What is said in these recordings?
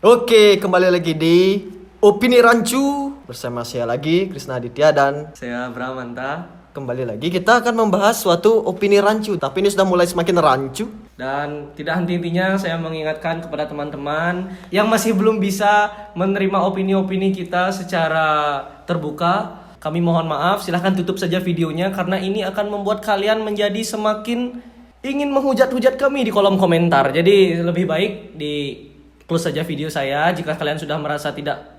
Oke, kembali lagi di Opini Rancu bersama saya lagi Krisna Aditya dan Saya Bramanta. kembali lagi kita akan membahas suatu opini rancu. Tapi ini sudah mulai semakin rancu. Dan tidak henti-hentinya saya mengingatkan kepada teman-teman yang masih belum bisa menerima opini-opini kita secara terbuka. Kami mohon maaf, silahkan tutup saja videonya karena ini akan membuat kalian menjadi semakin ingin menghujat-hujat kami di kolom komentar. Jadi lebih baik di close saja video saya jika kalian sudah merasa tidak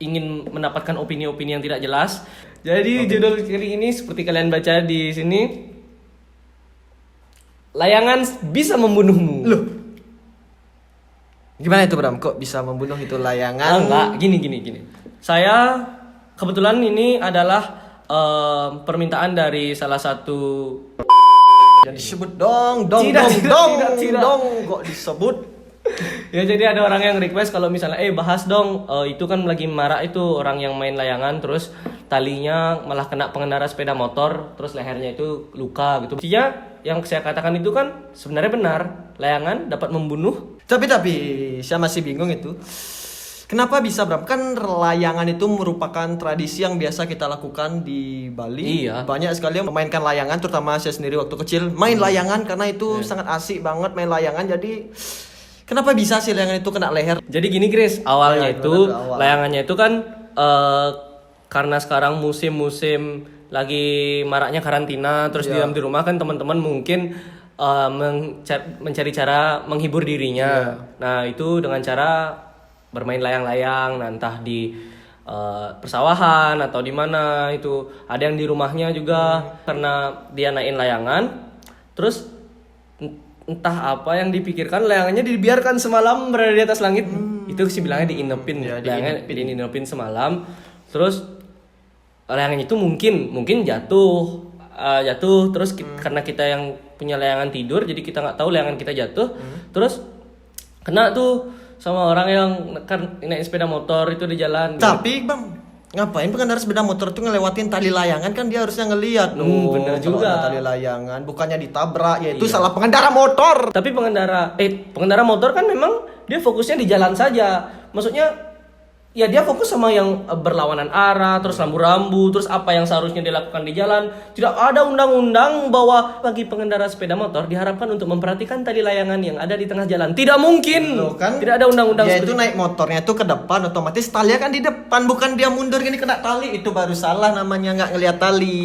ingin mendapatkan opini-opini yang tidak jelas. Jadi judul kali ini seperti kalian baca di sini, layangan bisa membunuhmu. Loh. Gimana itu Bram? Kok bisa membunuh itu layangan? Enggak, gini. Saya kebetulan ini adalah permintaan dari salah satu. Jangan disebut dong. Tidak. Dong. Kok disebut? Ya jadi ada orang yang request kalau misalnya bahas dong, itu kan lagi marak itu orang yang main layangan terus talinya malah kena pengendara sepeda motor terus lehernya itu luka gitu. Intinya yang saya katakan itu kan sebenarnya benar, layangan dapat membunuh. Tapi saya masih bingung itu. Kenapa bisa Bram? Kan layangan itu merupakan tradisi yang biasa kita lakukan di Bali. Iya. Banyak sekali yang memainkan layangan, terutama saya sendiri waktu kecil main layangan karena itu sangat asik banget main layangan. Jadi kenapa bisa sih layangan itu kena leher? Jadi gini Chris, awalnya Ya, itu awal. layangannya itu kan karena sekarang musim-musim lagi maraknya karantina terus diam di rumah kan teman-teman mungkin mencari cara menghibur dirinya. Nah, itu dengan cara bermain layang-layang, nah, entah di persawahan atau di mana itu. Ada yang di rumahnya juga karena dia naikin layangan. Terus entah apa yang dipikirkan layangannya dibiarkan semalam berada di atas langit. Itu sih bilangnya diinepin. Layangannya diinepin semalam. Terus layangan itu mungkin jatuh terus karena kita yang punya layangan tidur jadi kita nggak tahu layangan kita jatuh. Terus kena tuh sama orang yang naik sepeda motor itu di jalan. Tapi Bang, ngapain pengendara sepeda motor itu ngelewatin tali layangan? Kan dia harusnya ngelihat. Bener Kalau juga. ada tali layangan, bukannya ditabrak, ya itu salah pengendara motor. Tapi pengendara motor kan memang dia fokusnya di jalan saja. Maksudnya ya dia fokus sama yang berlawanan arah, terus rambu-rambu, terus apa yang seharusnya dilakukan di jalan. Tidak ada undang-undang bahwa bagi pengendara sepeda motor diharapkan untuk memperhatikan tali layangan yang ada di tengah jalan. Tidak mungkin. Loh, kan tidak ada undang-undang dia seperti itu naik motornya itu ke depan, otomatis talinya kan di depan, bukan dia mundur gini kena tali. Itu baru salah, namanya nggak ngelihat tali.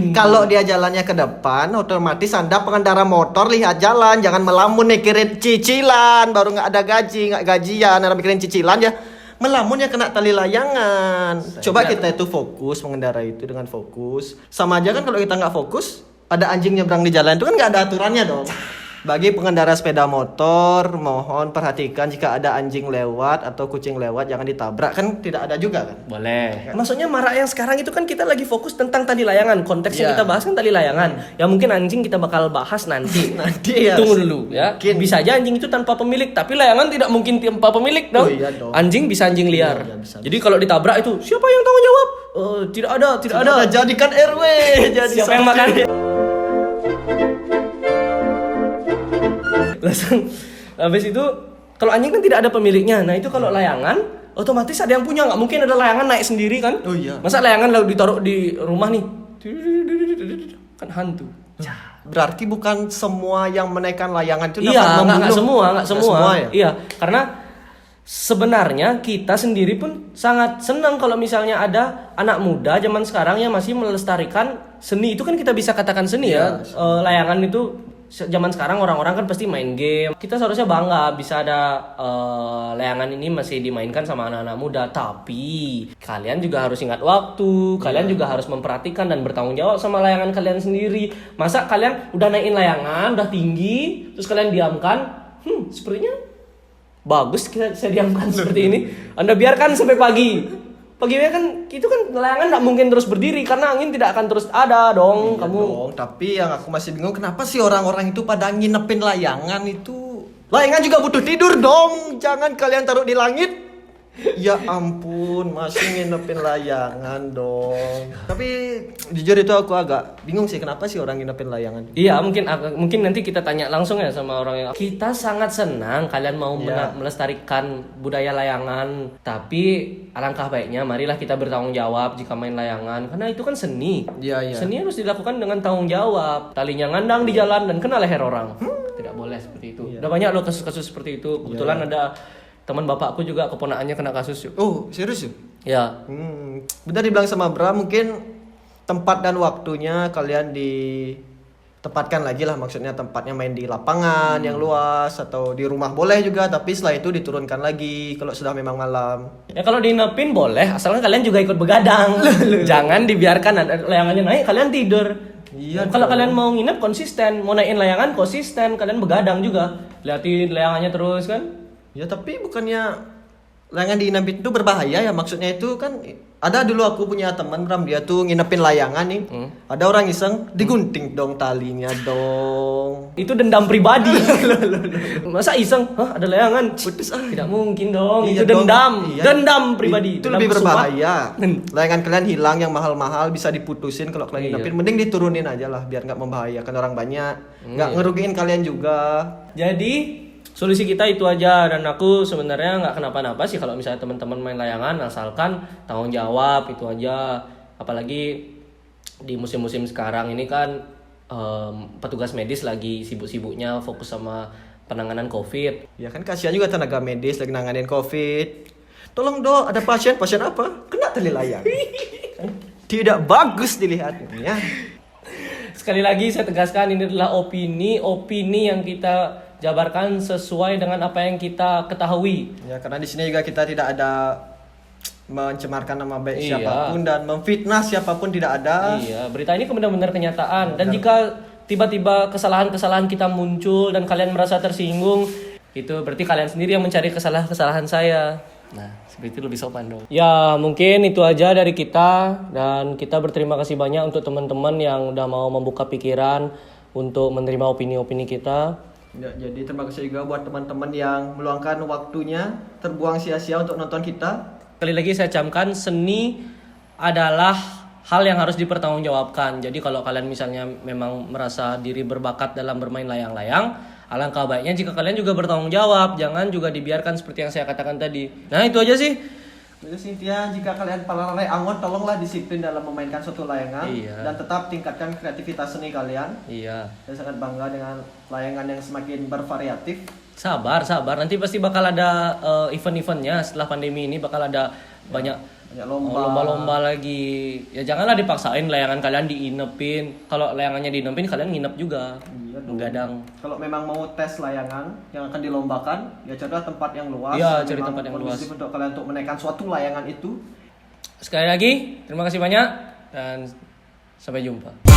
Kalau dia jalannya ke depan, otomatis Anda pengendara motor lihat jalan, jangan melamun mikirin cicilan, baru nggak ada nggak gajian, Anda mikirin cicilan ya. Melamun ya kena tali layangan. Coba kita itu fokus mengendara itu dengan fokus. Sama aja kan kalau kita nggak fokus, ada anjing nyebrang di jalan itu kan nggak ada aturannya dong. Bagi pengendara sepeda motor, mohon perhatikan jika ada anjing lewat atau kucing lewat jangan ditabrak, kan tidak ada juga kan? boleh. Maksudnya marak yang sekarang itu kan kita lagi fokus tentang tali layangan. Konteks yang kita bahas kan tali layangan. Ya mungkin anjing kita bakal bahas nanti. Nanti ya. Tunggu dulu ya. Mungkin. Bisa aja anjing itu tanpa pemilik, tapi layangan tidak mungkin tanpa pemilik dong. Oh, iya dong. Anjing bisa anjing liar. Iya, bisa. Jadi kalau ditabrak itu siapa yang tanggung jawab? Tidak ada. Jadikan RW. Jadi Siapa yang makan? Langsung habis itu kalau anjing kan tidak ada pemiliknya. Nah, itu kalau layangan otomatis ada yang punya, nggak mungkin ada layangan naik sendiri kan? Oh iya. Masa layangan lalu ditaruh di rumah nih? Kan hantu. Berarti bukan semua yang menaikkan layangan itu dapat Iya, membunuh. nggak semua. Ya? Iya, karena sebenarnya kita sendiri pun sangat senang kalau misalnya ada anak muda zaman sekarang yang masih melestarikan seni. Itu kan kita bisa katakan seni ya. Layangan itu zaman sekarang orang-orang kan pasti main game. Kita seharusnya bangga bisa ada layangan ini masih dimainkan sama anak-anak muda. Tapi kalian juga harus ingat waktu. Kalian juga harus memperhatikan dan bertanggung jawab sama layangan kalian sendiri. Masa kalian udah naikin layangan, udah tinggi, terus kalian diamkan? Sepertinya bagus saya diamkan seperti ini. Anda biarkan sampai pagi. Paginya kan itu kan layangan nggak mungkin terus berdiri karena angin tidak akan terus ada dong. Iya Kamu dong, tapi yang aku masih bingung kenapa sih orang-orang itu pada nginepin layangan itu? Layangan juga butuh tidur dong. Jangan kalian taruh di langit. Ya ampun, masih nginepin layangan dong. Tapi jujur itu aku agak bingung sih kenapa sih orang nginepin layangan. Iya, mungkin nanti kita tanya langsung ya sama orang yang kita sangat senang kalian mau Iya. melestarikan budaya layangan, tapi alangkah baiknya marilah kita bertanggung jawab jika main layangan karena itu kan seni. Iya, iya. Seni harus dilakukan dengan tanggung jawab. Talinya ngandang di jalan dan kena leher orang. Tidak boleh seperti itu. Udah banyak loh kasus-kasus seperti itu. Kebetulan ada teman bapakku juga keponakannya kena kasus yuk. Oh, serius yuk? Ya. Benar dibilang sama Bra, mungkin tempat dan waktunya kalian ditempatkan lagi lah, maksudnya tempatnya main di lapangan yang luas atau di rumah boleh juga, tapi setelah itu diturunkan lagi kalau sudah memang malam. Ya kalau diinepin boleh, asalkan kalian juga ikut begadang. Jangan dibiarkan ada layangannya naik, kalian tidur. Iya Kalau dong. kalian mau nginep konsisten, mau naikin layangan konsisten, kalian begadang juga. Liatin layangannya terus kan. Ya tapi bukannya layangan diinapin itu berbahaya ya, maksudnya itu kan ada dulu aku punya teman Bram, dia tuh nginepin layangan nih. Ada orang iseng digunting dong talinya dong. Itu dendam pribadi. Masa iseng? Hah, ada layangan? Putus ah. Tidak mungkin dong. Iya Itu dong. dendam. Iya. Dendam pribadi. Itu Dendam lebih kesumat. berbahaya. Layangan kalian hilang yang mahal-mahal bisa diputusin kalau kalian Iya. nginepin. Mending diturunin aja lah biar nggak membahayakan orang banyak, nggak ngerugiin kalian juga. Jadi solusi kita itu aja, dan aku sebenarnya nggak kenapa-napa sih kalau misalnya teman-teman main layangan, asalkan tanggung jawab itu aja. Apalagi di musim-musim sekarang ini kan petugas medis lagi sibuk-sibuknya fokus sama penanganan COVID. Ya kan kasihan juga tenaga medis lagi nanganin COVID. Tolong dong, ada pasien apa? Kena tali layang. Tidak bagus dilihatnya. Sekali lagi saya tegaskan, ini adalah opini yang kita jabarkan sesuai dengan apa yang kita ketahui. Ya karena di sini juga kita tidak ada mencemarkan nama baik Iya. siapapun dan memfitnah siapapun, tidak ada. Iya, berita ini benar-benar kenyataan. Dan jika tiba-tiba kesalahan-kesalahan kita muncul dan kalian merasa tersinggung, itu berarti kalian sendiri yang mencari kesalahan saya. Nah, seperti itu lebih sopan dong. Ya, mungkin itu aja dari kita, dan kita berterima kasih banyak untuk teman-teman yang udah mau membuka pikiran untuk menerima opini-opini kita. Ya, jadi terima kasih juga buat teman-teman yang meluangkan waktunya terbuang sia-sia untuk nonton kita. Sekali lagi saya camkan, seni adalah hal yang harus dipertanggungjawabkan. Jadi kalau kalian misalnya memang merasa diri berbakat dalam bermain layang-layang, alangkah baiknya jika kalian juga bertanggung jawab. Jangan juga dibiarkan seperti yang saya katakan tadi. Nah, itu aja sih. Jadi Cynthia, jika kalian para lalai angon, tolonglah disiplin dalam memainkan suatu layangan. Iya. Dan tetap tingkatkan kreativitas seni kalian. Iya. Saya sangat bangga dengan layangan yang semakin bervariatif. Sabar. Nanti pasti bakal ada event-eventnya setelah pandemi ini, bakal ada banyak lomba-lomba lagi. Ya janganlah dipaksain layangan kalian diinepin. Kalau layangannya diinepin, kalian nginep juga. Iya dong. Begadang. Kalau memang mau tes layangan yang akan dilombakan, ya carilah tempat yang luas. Iya, yang cari memang tempat yang kondusif untuk kalian untuk menaikkan suatu layangan itu. Sekali lagi, terima kasih banyak dan sampai jumpa.